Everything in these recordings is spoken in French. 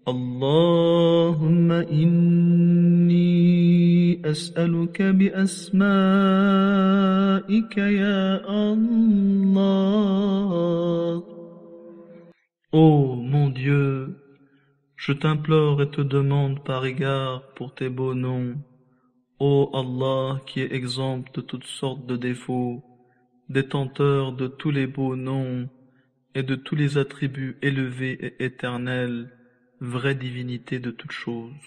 اللهم إني أسألك بأسمائك يا الله. Ô mon Dieu, je t'implore et te demande par égard pour tes beaux noms. Ô Allah qui est exempt de toutes sortes de défauts, détenteur de tous les beaux noms et de tous les attributs élevés et éternels, vraie divinité de toutes choses.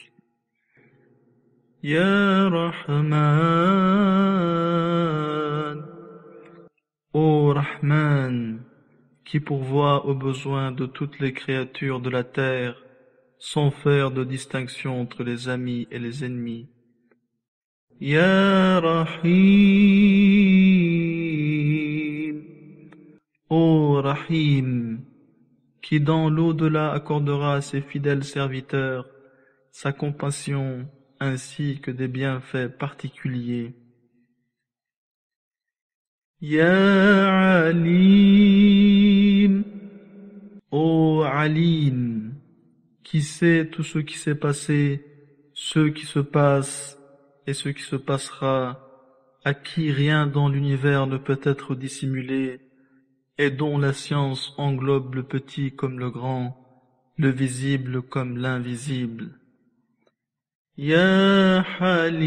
Ya Rahman, ô Rahman, qui pourvoit aux besoins de toutes les créatures de la terre, sans faire de distinction entre les amis et les ennemis. Ya Rahim, ô Rahim, qui dans l'au-delà accordera à ses fidèles serviteurs sa compassion ainsi que des bienfaits particuliers. Ya Alim, ô Alim, qui sait tout ce qui s'est passé, ce qui se passe et ce qui se passera, à qui rien dans l'univers ne peut être dissimulé, et dont la science englobe le petit comme le grand, le visible comme l'invisible. Ya Halim,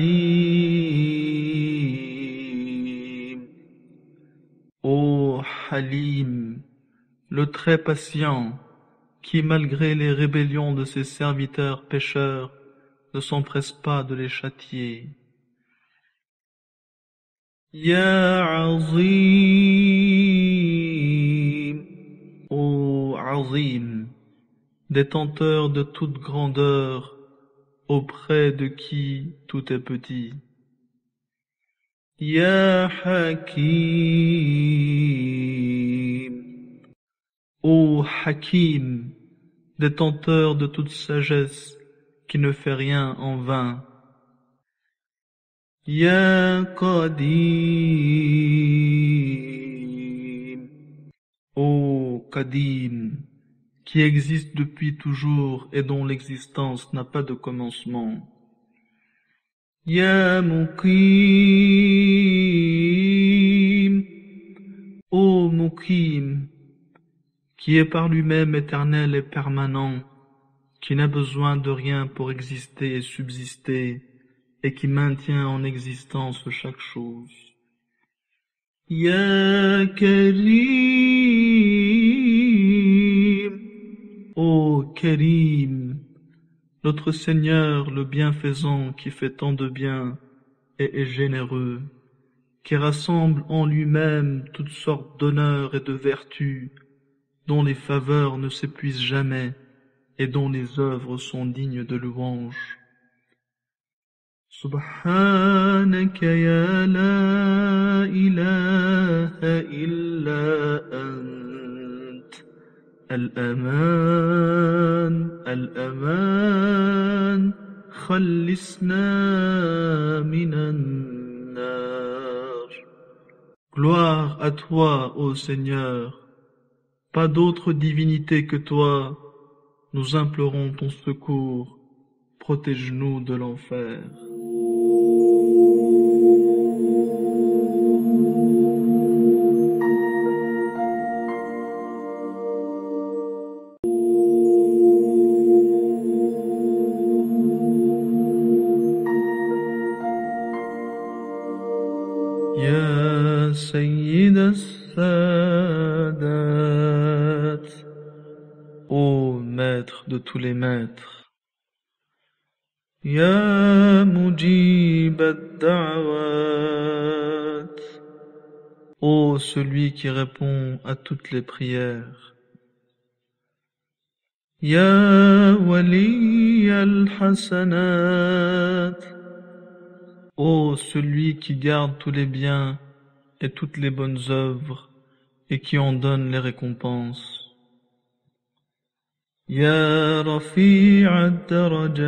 ô Halim, le très patient, qui malgré les rébellions de ses serviteurs pécheurs, ne s'empresse pas de les châtier. Ya Azim, ô Azim, détenteur de toute grandeur, auprès de qui tout est petit. Ya Hakim, ô Hakim, détenteur de toute sagesse, qui ne fait rien en vain. Ya Qadim, ô Qadim, qui existe depuis toujours et dont l'existence n'a pas de commencement. Ya Muqim, ô Muqim, qui est par lui-même éternel et permanent, qui n'a besoin de rien pour exister et subsister, et qui maintient en existence chaque chose. Ya Karim, ô Karim, notre Seigneur le bienfaisant qui fait tant de bien et est généreux, qui rassemble en lui-même toutes sortes d'honneurs et de vertus, dont les faveurs ne s'épuisent jamais et dont les œuvres sont dignes de louange. Subhanaka ya la ilaha illa ant, al-aman, khallisna minan nar. Gloire à toi, ô Seigneur, pas d'autre divinité que toi, nous implorons ton secours, protège-nous de l'enfer. Ya Sayyid as-Sadat, ô maître de tous les maîtres. Ya Mujib ad-Da'awat, ô celui qui répond à toutes les prières. Ya Wali al-Hasanat, ô celui qui garde tous les biens et toutes les bonnes œuvres et qui en donne les récompenses. Ya Rafi' ad-Darajat,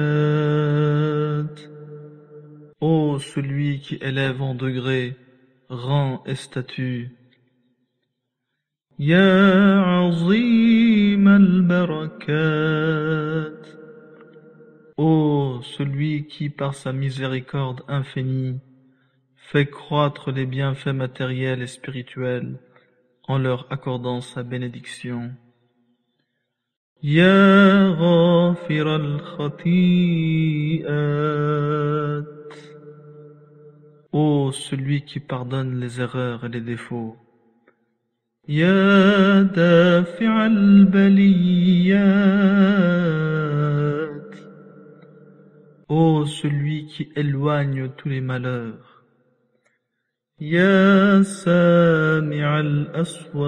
ô celui qui élève en degrés, rang et statut. Ya Azim al-Barakat, Ô celui qui, par sa miséricorde infinie, fait croître les bienfaits matériels et spirituels en leur accordant sa bénédiction. Ya ghafir al-khati'at. Ô celui qui pardonne les erreurs et les défauts. Ya dafi' al-baliyat. Ô celui qui éloigne tous les malheurs. Ya sami' al-aswat.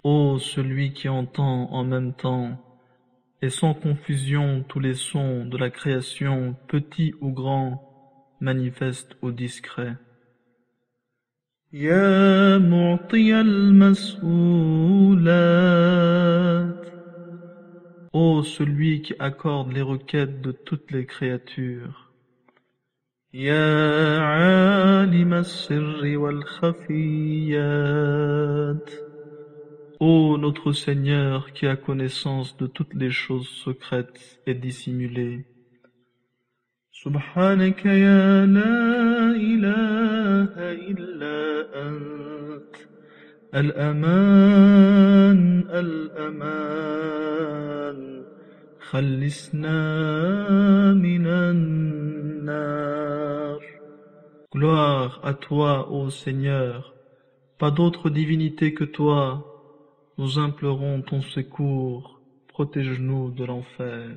Ô celui qui entend en même temps et sans confusion tous les sons de la création, petits ou grands, manifestes ou discrets. Ya mu'ti al-mas'oulat. Ô celui qui accorde les requêtes de toutes les créatures. Ya alim as-sirri wal-khafiyat. Ô notre Seigneur qui a connaissance de toutes les choses secrètes et dissimulées. Subhanaka ya la ilaha illa ant. Al-aman, al-aman. Khallisna minan nar. Gloire à toi, ô Seigneur. Pas d'autre divinité que toi. Nous implorons ton secours, protège-nous de l'enfer.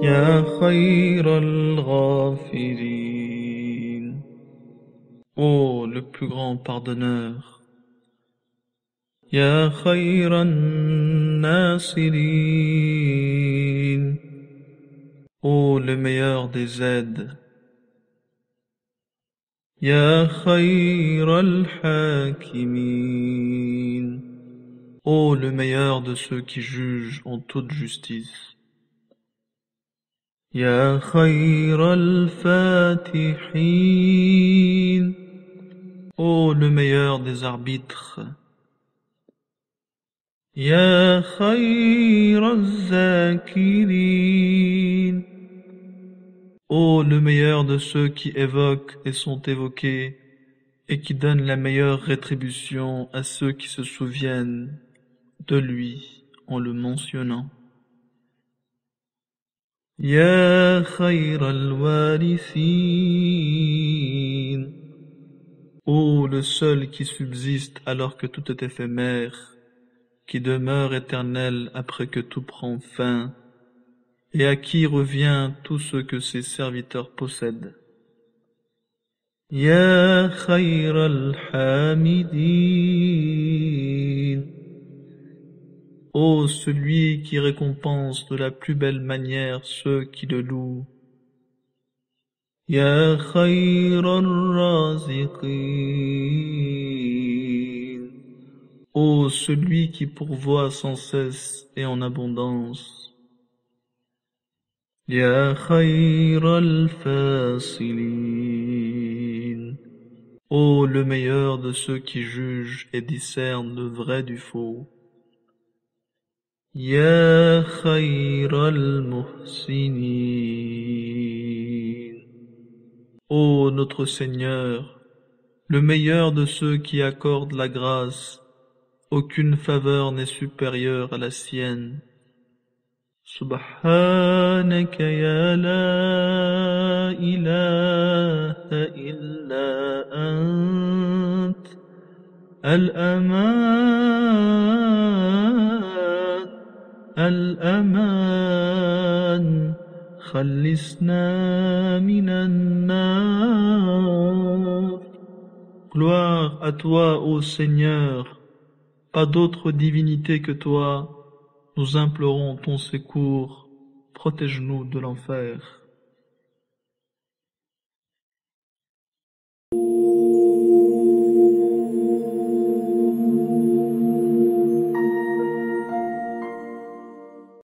Ya khayr al-ghafirin. Ô le plus grand pardonneur. Ya khayran nasirin. Ô le meilleur des aides. Ya khayral hakimin. Ô le meilleur de ceux qui jugent en toute justice. Ya khayral fatihin. Ô le meilleur des arbitres. Ya khayraz zakirin. Ô le meilleur de ceux qui évoquent et sont évoqués, et qui donnent la meilleure rétribution à ceux qui se souviennent de lui en le mentionnant. Ya khayral warithin. Ô le seul qui subsiste alors que tout est éphémère, qui demeure éternel après que tout prend fin, et à qui revient tout ce que ses serviteurs possèdent. Ya khayral hamidin. Ô celui qui récompense de la plus belle manière ceux qui le louent. Ya khayral raziqin. Ô celui qui pourvoit sans cesse et en abondance. Ya khayral fasilin. Ô le meilleur de ceux qui jugent et discernent le vrai du faux. Ya khayral muhsinin. Ô notre Seigneur, le meilleur de ceux qui accordent la grâce, aucune faveur n'est supérieure à la sienne. Subhanaka ya la ilaha illa ant. Al-aman, al-aman. Khallisna minan nar. Gloire à toi, ô Seigneur. Pas d'autre divinité que toi. Nous implorons ton secours. Protège-nous de l'enfer.